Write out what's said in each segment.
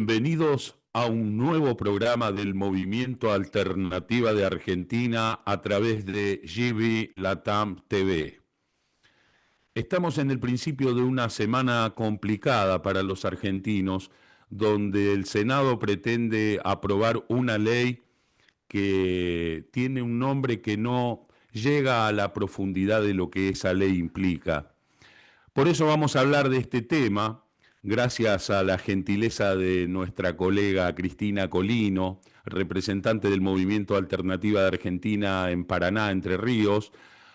Bienvenidos a un nuevo programa del Movimiento Alternativa de Argentina a través de GB Latam TV. Estamos en el principio de una semana complicada para los argentinos, donde el Senado pretende aprobar una ley que tiene un nombre que no llega a la profundidad de lo que esa ley implica. Por eso vamos a hablar de este tema, gracias a la gentileza de nuestra colega Cristina Colino, representante del Movimiento Alternativa de Argentina en Paraná, Entre Ríos.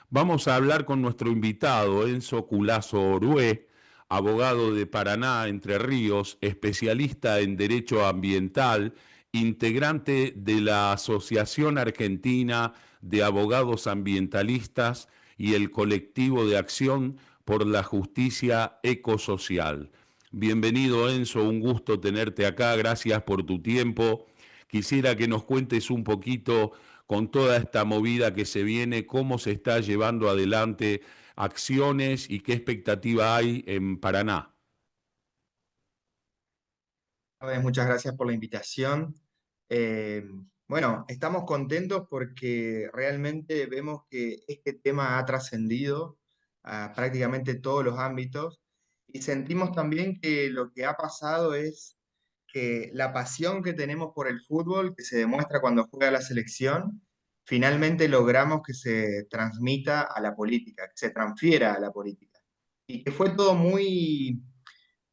Vamos a hablar con nuestro invitado, Enzo Culazo Orué, abogado de Paraná, Entre Ríos, especialista en Derecho Ambiental, integrante de la Asociación Argentina de Abogados Ambientalistas y el colectivo de acción por la justicia ecosocial. Bienvenido, Enzo, un gusto tenerte acá, gracias por tu tiempo. Quisiera que nos cuentes un poquito con toda esta movida que se viene, cómo se está llevando adelante acciones y qué expectativa hay en Paraná. Muchas gracias por la invitación. Eh, bueno, estamos contentos porque realmente vemos que este tema ha trascendido a prácticamente todos los ámbitos y sentimos también que lo que ha pasado es que la pasión que tenemos por el fútbol, que se demuestra cuando juega la selección, finalmente logramos que se transmita a la política, que se transfiera a la política. Y que fue todo muy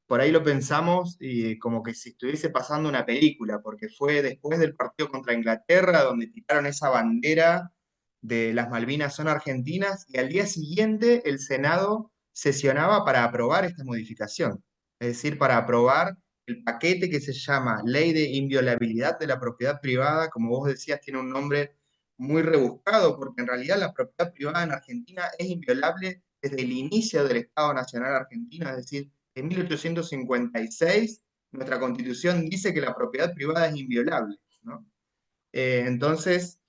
por ahí lo pensamos y como que si estuviese pasando una película, porque fue después del partido contra Inglaterra donde tiraron esa bandera de las Malvinas son argentinas y al día siguiente el Senado sesionaba para aprobar esta modificación, es decir, para aprobar el paquete que se llama Ley de Inviolabilidad de la Propiedad Privada, como vos decías, tiene un nombre muy rebuscado, porque en realidad la propiedad privada en Argentina es inviolable desde el inicio del Estado Nacional Argentino, es decir, en 1856, nuestra constitución dice que la propiedad privada es inviolable, ¿no? Entonces,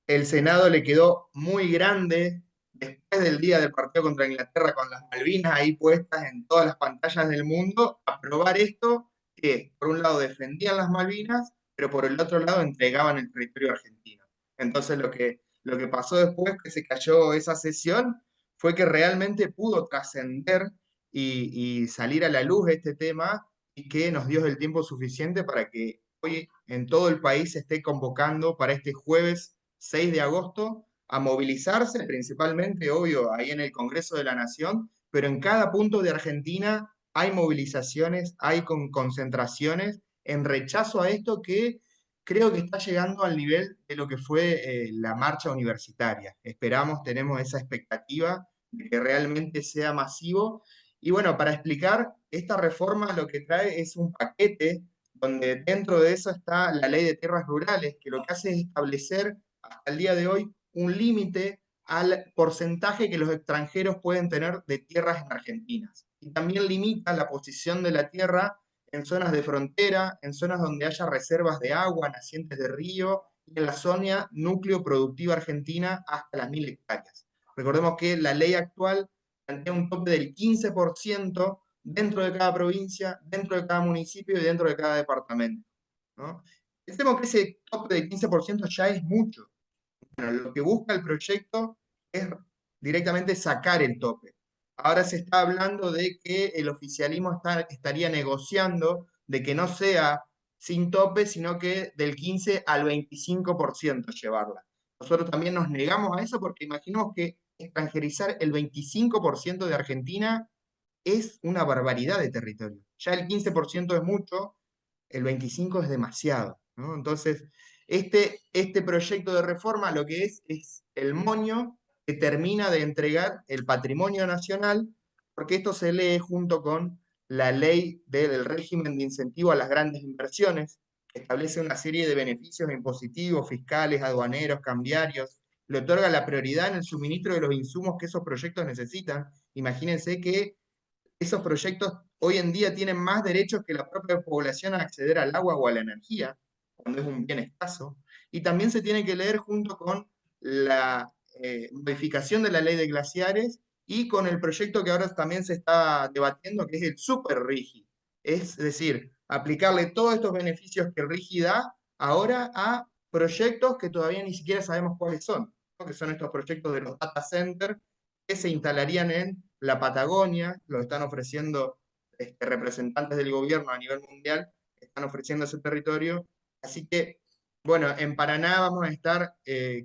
el Senado le quedó muy grande después del día del partido contra Inglaterra con las Malvinas ahí puestas en todas las pantallas del mundo, aprobar esto que por un lado defendían las Malvinas, pero por el otro lado entregaban el territorio argentino. Entonces lo que pasó después que se cayó esa sesión fue que realmente pudo trascender y salir a la luz este tema y que nos dio el tiempo suficiente para que hoy en todo el país se esté convocando para este jueves 6 de agosto a movilizarse, principalmente, obvio, ahí en el Congreso de la Nación, pero en cada punto de Argentina hay movilizaciones, hay concentraciones en rechazo a esto que creo que está llegando al nivel de lo que fue la marcha universitaria. Esperamos, tenemos esa expectativa de que realmente sea masivo. Y bueno, para explicar, esta reforma lo que trae es un paquete donde dentro de eso está la ley de tierras rurales, que lo que hace es establecer hasta el día de hoy un límite al porcentaje que los extranjeros pueden tener de tierras en Argentina. Y también limita la posición de la tierra en zonas de frontera, en zonas donde haya reservas de agua, nacientes de río, y en la zona núcleo productiva argentina hasta las 1000 hectáreas. Recordemos que la ley actual plantea un tope del 15% dentro de cada provincia, dentro de cada municipio y dentro de cada departamento, ¿no? Pensemos que ese tope del 15% ya es mucho. Bueno, lo que busca el proyecto es directamente sacar el tope. Ahora se está hablando de que el oficialismo estaría negociando de que no sea sin tope, sino que del 15 al 25% llevarla. Nosotros también nos negamos a eso porque imaginemos que extranjerizar el 25% de Argentina es una barbaridad de territorio. Ya el 15% es mucho, el 25% es demasiado, ¿no? Entonces, este proyecto de reforma lo que es el moño que termina de entregar el patrimonio nacional, porque esto se lee junto con la ley del régimen de incentivo a las grandes inversiones, que establece una serie de beneficios impositivos, fiscales, aduaneros, cambiarios, le otorga la prioridad en el suministro de los insumos que esos proyectos necesitan. Imagínense que esos proyectos hoy en día tienen más derechos que la propia población a acceder al agua o a la energía, cuando es un bien escaso. Y también se tiene que leer junto con la modificación de la ley de glaciares y con el proyecto que ahora también se está debatiendo, que es el super RIGI. Es decir, aplicarle todos estos beneficios que el RIGI da ahora a proyectos que todavía ni siquiera sabemos cuáles son, ¿no? Que son estos proyectos de los data centers que se instalarían en la Patagonia, lo están ofreciendo representantes del gobierno a nivel mundial, están ofreciendo ese territorio. Así que, bueno, en Paraná vamos a estar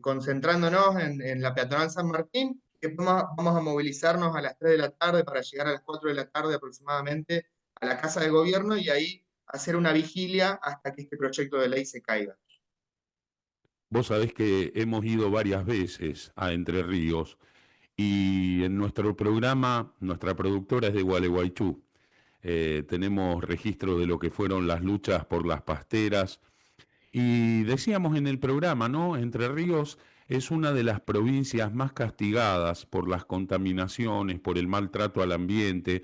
concentrándonos en la peatonal San Martín, que vamos a movilizarnos a las 3 de la tarde para llegar a las 4 de la tarde aproximadamente a la Casa de Gobierno y ahí hacer una vigilia hasta que este proyecto de ley se caiga. Vos sabés que hemos ido varias veces a Entre Ríos y en nuestro programa, nuestra productora es de Gualeguaychú. Tenemos registro de lo que fueron las luchas por las pasteras. Y decíamos en el programa, ¿no? Entre Ríos es una de las provincias más castigadas por las contaminaciones, por el maltrato al ambiente,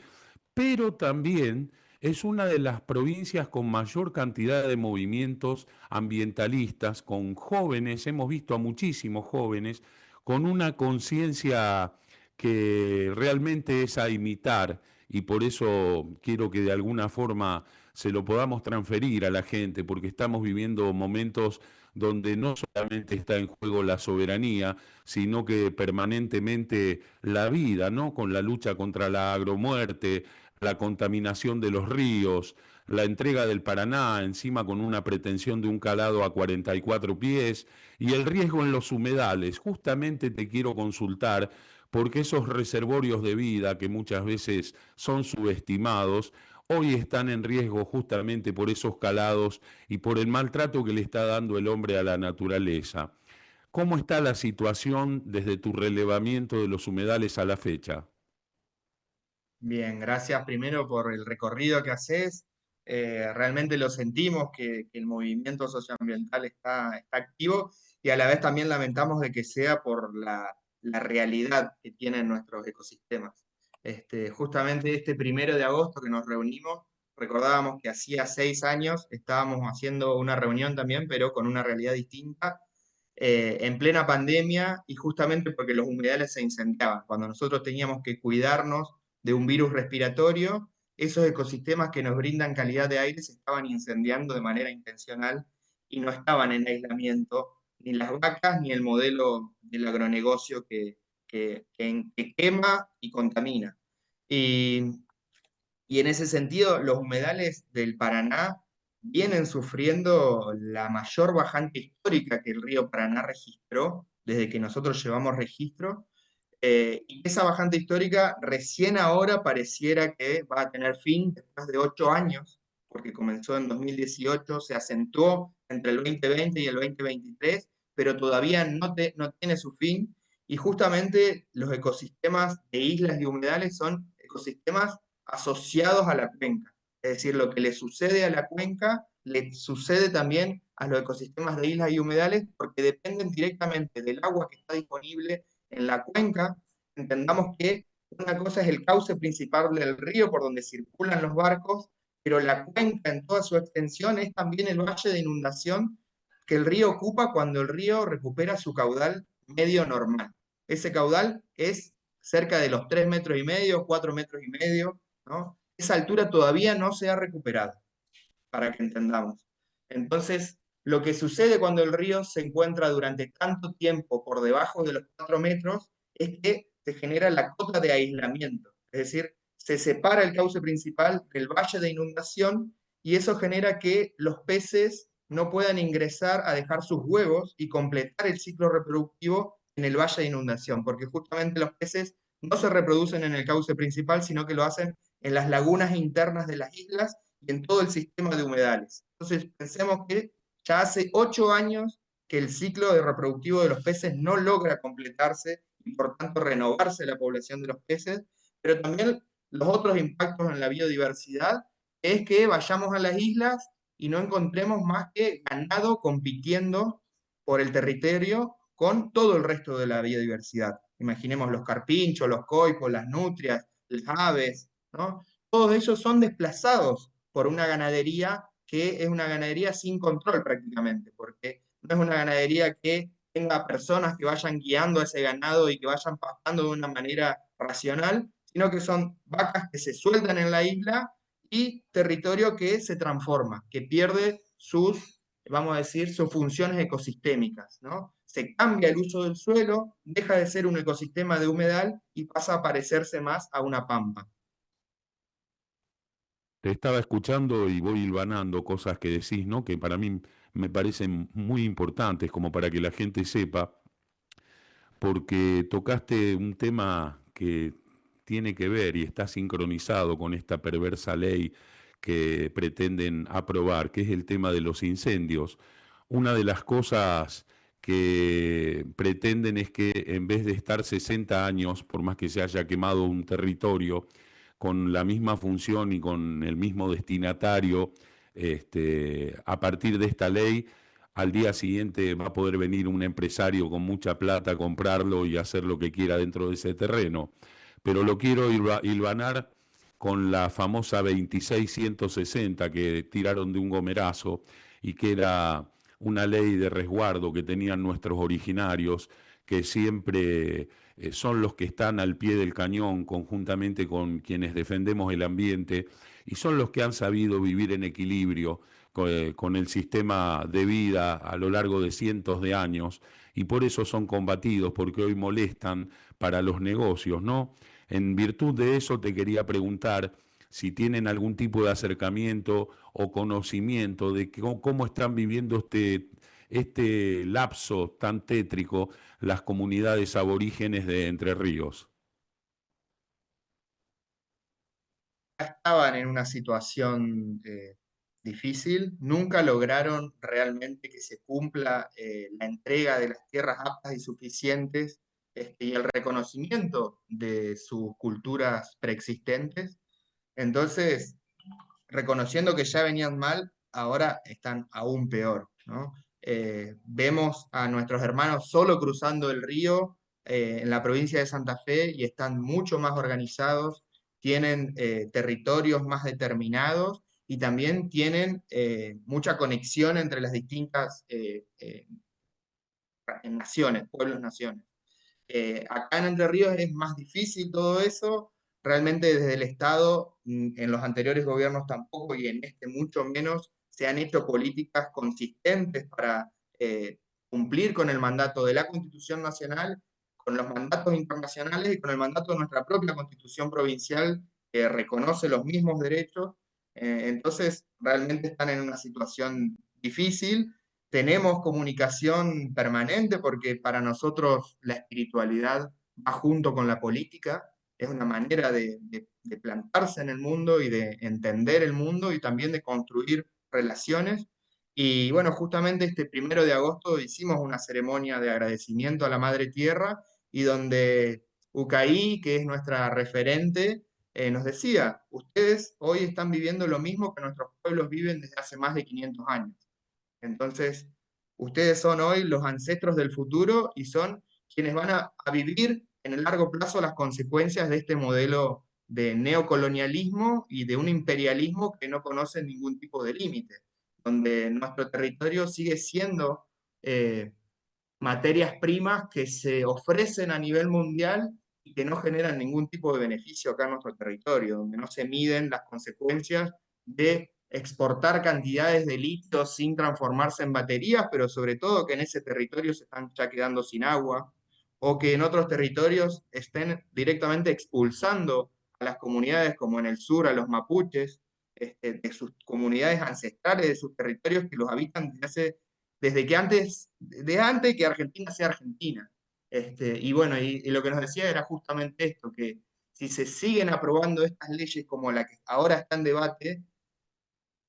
pero también es una de las provincias con mayor cantidad de movimientos ambientalistas, con jóvenes, hemos visto a muchísimos jóvenes, con una conciencia que realmente es a imitar y por eso quiero que de alguna forma se lo podamos transferir a la gente, porque estamos viviendo momentos donde no solamente está en juego la soberanía, sino que permanentemente la vida, ¿no? Con la lucha contra la agromuerte, la contaminación de los ríos, la entrega del Paraná, encima con una pretensión de un calado a 44 pies, y el riesgo en los humedales. Justamente te quiero consultar, porque esos reservorios de vida que muchas veces son subestimados, hoy están en riesgo justamente por esos calados y por el maltrato que le está dando el hombre a la naturaleza. ¿Cómo está la situación desde tu relevamiento de los humedales a la fecha? Bien, gracias primero por el recorrido que haces. Realmente lo sentimos que el movimiento socioambiental está activo y a la vez también lamentamos de que sea por la realidad que tienen nuestros ecosistemas. Justamente este 1 de agosto que nos reunimos, recordábamos que hacía 6 años estábamos haciendo una reunión también, pero con una realidad distinta, en plena pandemia y justamente porque los humedales se incendiaban. Cuando nosotros teníamos que cuidarnos de un virus respiratorio, esos ecosistemas que nos brindan calidad de aire se estaban incendiando de manera intencional y no estaban en aislamiento ni las vacas ni el modelo del agronegocio que quema y contamina. Y, y en ese sentido, los humedales del Paraná vienen sufriendo la mayor bajante histórica que el río Paraná registró desde que nosotros llevamos registro, y esa bajante histórica recién ahora pareciera que va a tener fin después de 8 años, porque comenzó en 2018, se acentuó entre el 2020 y el 2023, pero todavía no tiene su fin. Y justamente los ecosistemas de islas y humedales son ecosistemas asociados a la cuenca. Es decir, lo que le sucede a la cuenca le sucede también a los ecosistemas de islas y humedales porque dependen directamente del agua que está disponible en la cuenca. Entendamos que una cosa es el cauce principal del río por donde circulan los barcos, pero la cuenca en toda su extensión es también el valle de inundación que el río ocupa cuando el río recupera su caudal medio normal. Ese caudal es cerca de los 3 metros y medio, 4 metros y medio, ¿no? Esa altura todavía no se ha recuperado, para que entendamos. Entonces, lo que sucede cuando el río se encuentra durante tanto tiempo por debajo de los 4 metros es que se genera la cota de aislamiento, es decir, se separa el cauce principal del valle de inundación y eso genera que los peces no puedan ingresar a dejar sus huevos y completar el ciclo reproductivo en el valle de inundación, porque justamente los peces no se reproducen en el cauce principal, sino que lo hacen en las lagunas internas de las islas y en todo el sistema de humedales. Entonces, pensemos que ya hace 8 años que el ciclo de reproductivo de los peces no logra completarse y por tanto renovarse la población de los peces, pero también los otros impactos en la biodiversidad es que vayamos a las islas y no encontremos más que ganado compitiendo por el territorio con todo el resto de la biodiversidad. Imaginemos los carpinchos, los coicos, las nutrias, las aves, ¿no? Todos ellos son desplazados por una ganadería que es una ganadería sin control prácticamente, porque no es una ganadería que tenga personas que vayan guiando a ese ganado y que vayan pastando de una manera racional, sino que son vacas que se sueltan en la isla y territorio que se transforma, que pierde sus, vamos a decir, sus funciones ecosistémicas, ¿no? Se cambia el uso del suelo, deja de ser un ecosistema de humedal y pasa a parecerse más a una pampa. Te estaba escuchando y voy hilvanando cosas que decís, ¿no? Que para mí me parecen muy importantes, como para que la gente sepa, porque tocaste un tema que tiene que ver y está sincronizado con esta perversa ley que pretenden aprobar, que es el tema de los incendios. Una de las cosas que pretenden es que en vez de estar 60 años, por más que se haya quemado un territorio, con la misma función y con el mismo destinatario, a partir de esta ley, al día siguiente va a poder venir un empresario con mucha plata a comprarlo y hacer lo que quiera dentro de ese terreno. Pero lo quiero hilvanar con la famosa 26160 que tiraron de un gomerazo y que era una ley de resguardo que tenían nuestros originarios, que siempre son los que están al pie del cañón conjuntamente con quienes defendemos el ambiente y son los que han sabido vivir en equilibrio con el sistema de vida a lo largo de cientos de años y por eso son combatidos, porque hoy molestan para los negocios, ¿no? En virtud de eso te quería preguntar si tienen algún tipo de acercamiento o conocimiento de cómo están viviendo este lapso tan tétrico las comunidades aborígenes de Entre Ríos. Estaban en una situación difícil, nunca lograron realmente que se cumpla la entrega de las tierras aptas y suficientes y el reconocimiento de sus culturas preexistentes. Entonces, reconociendo que ya venían mal, ahora están aún peor, ¿no? Vemos a nuestros hermanos solo cruzando el río en la provincia de Santa Fe y están mucho más organizados, tienen territorios más determinados y también tienen mucha conexión entre las distintas naciones, pueblos, naciones. Acá en Entre Ríos es más difícil todo eso. Realmente desde el Estado, en los anteriores gobiernos tampoco y en este mucho menos, se han hecho políticas consistentes para cumplir con el mandato de la Constitución Nacional, con los mandatos internacionales y con el mandato de nuestra propia Constitución Provincial que reconoce los mismos derechos. Entonces, realmente están en una situación difícil. Tenemos comunicación permanente porque para nosotros la espiritualidad va junto con la política, es una manera de plantarse en el mundo y de entender el mundo y también de construir relaciones. Y bueno, justamente este 1 de agosto hicimos una ceremonia de agradecimiento a la Madre Tierra y donde Ucaí, que es nuestra referente, nos decía, ustedes hoy están viviendo lo mismo que nuestros pueblos viven desde hace más de 500 años. Entonces, ustedes son hoy los ancestros del futuro y son quienes van a vivir en el largo plazo las consecuencias de este modelo de neocolonialismo y de un imperialismo que no conoce ningún tipo de límite, donde nuestro territorio sigue siendo eh, materias primas que se ofrecen a nivel mundial y que no generan ningún tipo de beneficio acá en nuestro territorio, donde no se miden las consecuencias de exportar cantidades de litio sin transformarse en baterías, pero sobre todo que en ese territorio se están ya quedando sin agua, o que en otros territorios estén directamente expulsando a las comunidades, como en el sur, a los mapuches, de sus comunidades ancestrales, de sus territorios que los habitan desde que antes que Argentina sea Argentina. Y bueno, y lo que nos decía era justamente esto, que si se siguen aprobando estas leyes como la que ahora está en debate,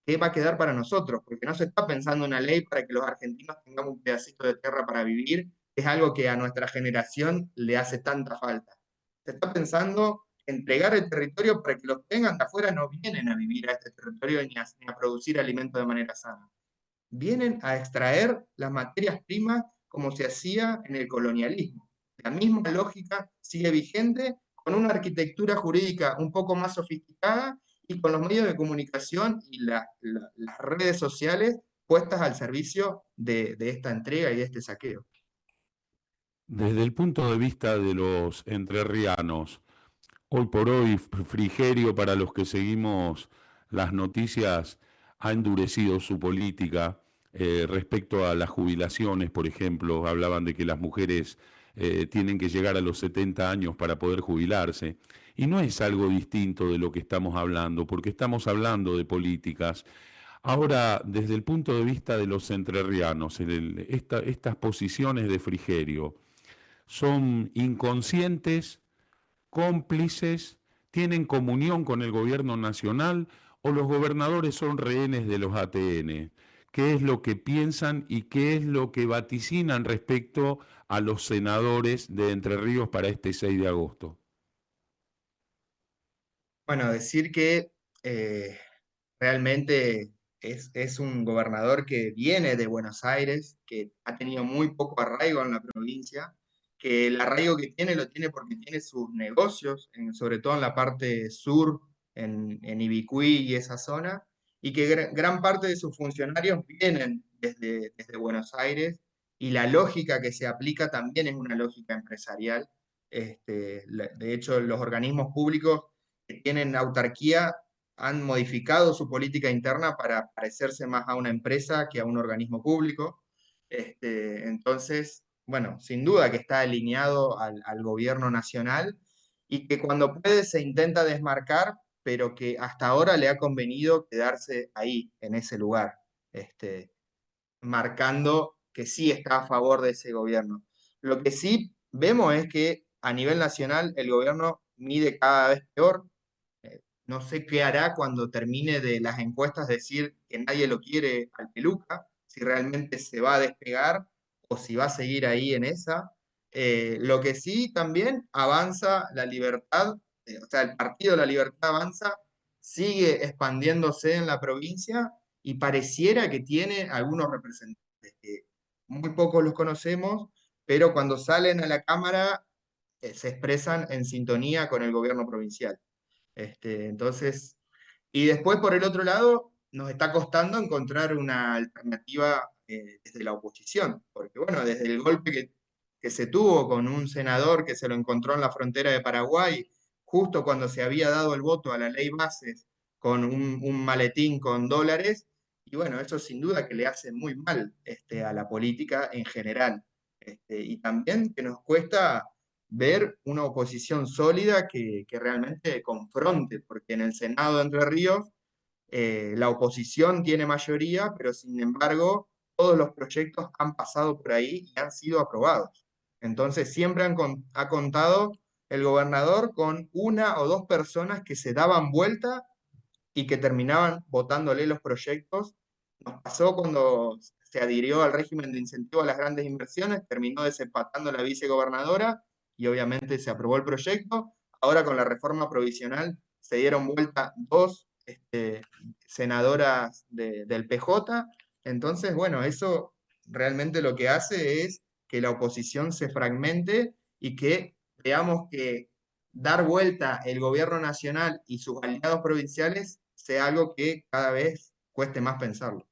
¿qué va a quedar para nosotros? Porque no se está pensando una ley para que los argentinos tengamos un pedacito de tierra para vivir, que es algo que a nuestra generación le hace tanta falta. Se está pensando entregar el territorio para que los que vengan de afuera no vienen a vivir a este territorio ni a producir alimento de manera sana. Vienen a extraer las materias primas como se hacía en el colonialismo. La misma lógica sigue vigente con una arquitectura jurídica un poco más sofisticada y con los medios de comunicación y las redes sociales puestas al servicio de esta entrega y de este saqueo. Desde el punto de vista de los entrerrianos, hoy por hoy, Frigerio, para los que seguimos las noticias ha endurecido su política respecto a las jubilaciones, por ejemplo, hablaban de que las mujeres tienen que llegar a los 70 años para poder jubilarse. Y no es algo distinto de lo que estamos hablando, porque estamos hablando de políticas. Ahora, desde el punto de vista de los entrerrianos, estas posiciones de Frigerio son inconscientes, cómplices, tienen comunión con el gobierno nacional o los gobernadores son rehenes de los ATN. ¿Qué es lo que piensan y qué es lo que vaticinan respecto a los senadores de Entre Ríos para este 6 de agosto? Bueno, decir que eh, realmente es un gobernador que viene de Buenos Aires, que ha tenido muy poco arraigo en la provincia, que el arraigo que tiene lo tiene porque tiene sus negocios, sobre todo en la parte sur, en Ibicuí y esa zona, y que gran parte de sus funcionarios vienen desde Buenos Aires, y la lógica que se aplica también es una lógica empresarial. De hecho, los organismos públicos que tienen autarquía han modificado su política interna para parecerse más a una empresa que a un organismo público. Entonces, bueno, sin duda que está alineado al gobierno nacional y que cuando puede se intenta desmarcar, pero que hasta ahora le ha convenido quedarse ahí, en ese lugar, marcando que sí está a favor de ese gobierno. Lo que sí vemos es que a nivel nacional el gobierno mide cada vez peor. No sé qué hará cuando termine de las encuestas decir que nadie lo quiere al Peluca, si realmente se va a despegar o si va a seguir ahí en esa. Lo que sí también avanza la libertad, o sea, el Partido de la Libertad Avanza sigue expandiéndose en la provincia y pareciera que tiene algunos representantes que muy pocos los conocemos, pero cuando salen a la Cámara se expresan en sintonía con el gobierno provincial. Entonces, y después por el otro lado, nos está costando encontrar una alternativa desde la oposición, porque bueno, desde el golpe que se tuvo con un senador que se lo encontró en la frontera de Paraguay, justo cuando se había dado el voto a la ley Bases con un maletín con dólares, y bueno, eso sin duda que le hace muy mal a la política en general. Y también que nos cuesta ver una oposición sólida que realmente confronte, porque en el Senado de Entre Ríos la oposición tiene mayoría, pero sin embargo todos los proyectos han pasado por ahí y han sido aprobados. Entonces siempre ha contado el gobernador con una o dos personas que se daban vuelta y que terminaban votándole los proyectos. Nos pasó cuando se adhirió al régimen de incentivo a las grandes inversiones, terminó desempatando la vicegobernadora y obviamente se aprobó el proyecto. Ahora con la reforma provisional se dieron vuelta dos senadoras del PJ. Entonces, bueno, eso realmente lo que hace es que la oposición se fragmente y que veamos que dar vuelta el gobierno nacional y sus aliados provinciales sea algo que cada vez cueste más pensarlo.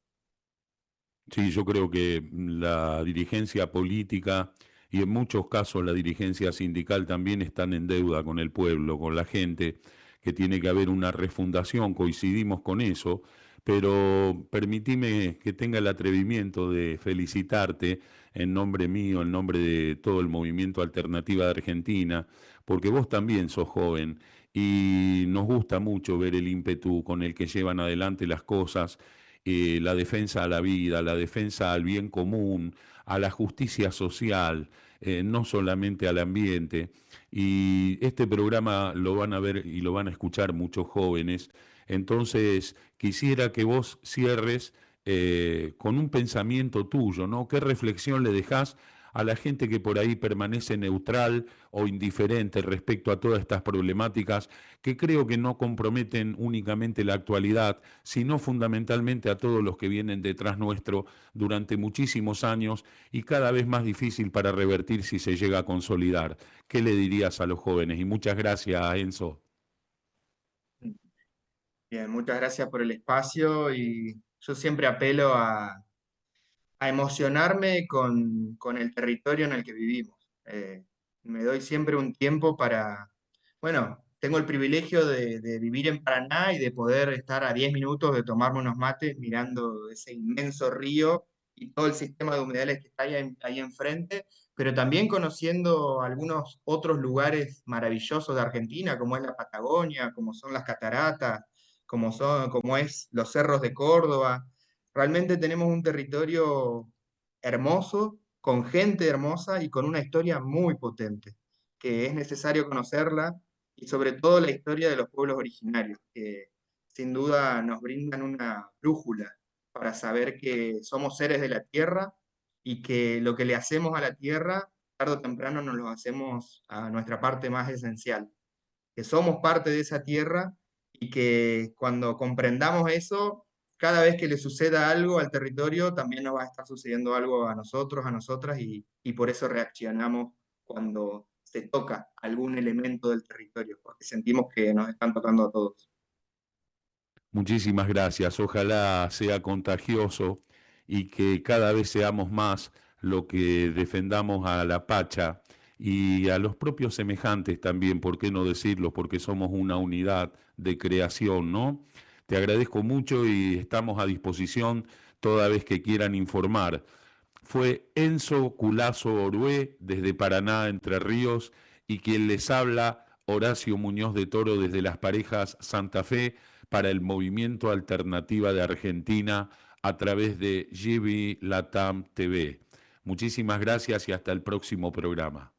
Sí, yo creo que la dirigencia política y en muchos casos la dirigencia sindical también están en deuda con el pueblo, con la gente, que tiene que haber una refundación, coincidimos con eso, pero permitime que tenga el atrevimiento de felicitarte en nombre mío, en nombre de todo el movimiento Alternativa de Argentina, porque vos también sos joven y nos gusta mucho ver el ímpetu con el que llevan adelante las cosas, la defensa a la vida, la defensa al bien común, a la justicia social, no solamente al ambiente. Y este programa lo van a ver y lo van a escuchar muchos jóvenes. Entonces, quisiera que vos cierres con un pensamiento tuyo, ¿no? ¿Qué reflexión le dejás a la gente que por ahí permanece neutral o indiferente respecto a todas estas problemáticas que creo que no comprometen únicamente la actualidad, sino fundamentalmente a todos los que vienen detrás nuestro durante muchísimos años y cada vez más difícil para revertir si se llega a consolidar? ¿Qué le dirías a los jóvenes? Y muchas gracias, Enzo. Bien, muchas gracias por el espacio y yo siempre apelo a emocionarme con el territorio en el que vivimos. Me doy siempre un tiempo para, bueno, tengo el privilegio de vivir en Paraná y de poder estar a 10 minutos de tomarme unos mates mirando ese inmenso río y todo el sistema de humedales que está ahí enfrente, pero también conociendo algunos otros lugares maravillosos de Argentina, como es la Patagonia, como son las cataratas, como es los cerros de Córdoba. Realmente tenemos un territorio hermoso, con gente hermosa y con una historia muy potente, que es necesario conocerla, y sobre todo la historia de los pueblos originarios, que sin duda nos brindan una brújula para saber que somos seres de la tierra y que lo que le hacemos a la tierra, tarde o temprano nos lo hacemos a nuestra parte más esencial, que somos parte de esa tierra y que cuando comprendamos eso, cada vez que le suceda algo al territorio, también nos va a estar sucediendo algo a nosotros, a nosotras, y por eso reaccionamos cuando se toca algún elemento del territorio, porque sentimos que nos están tocando a todos. Muchísimas gracias. Ojalá sea contagioso y que cada vez seamos más lo que defendamos a la Pacha y a los propios semejantes también, ¿por qué no decirlo? Porque somos una unidad de creación, ¿no? Te agradezco mucho y estamos a disposición toda vez que quieran informar. Fue Enzo Culazo Orué desde Paraná, Entre Ríos, y quien les habla, Horacio Muñoz de Toro desde Las Parejas, Santa Fe, para el Movimiento Alternativa de Argentina a través de GB Latam TV. Muchísimas gracias y hasta el próximo programa.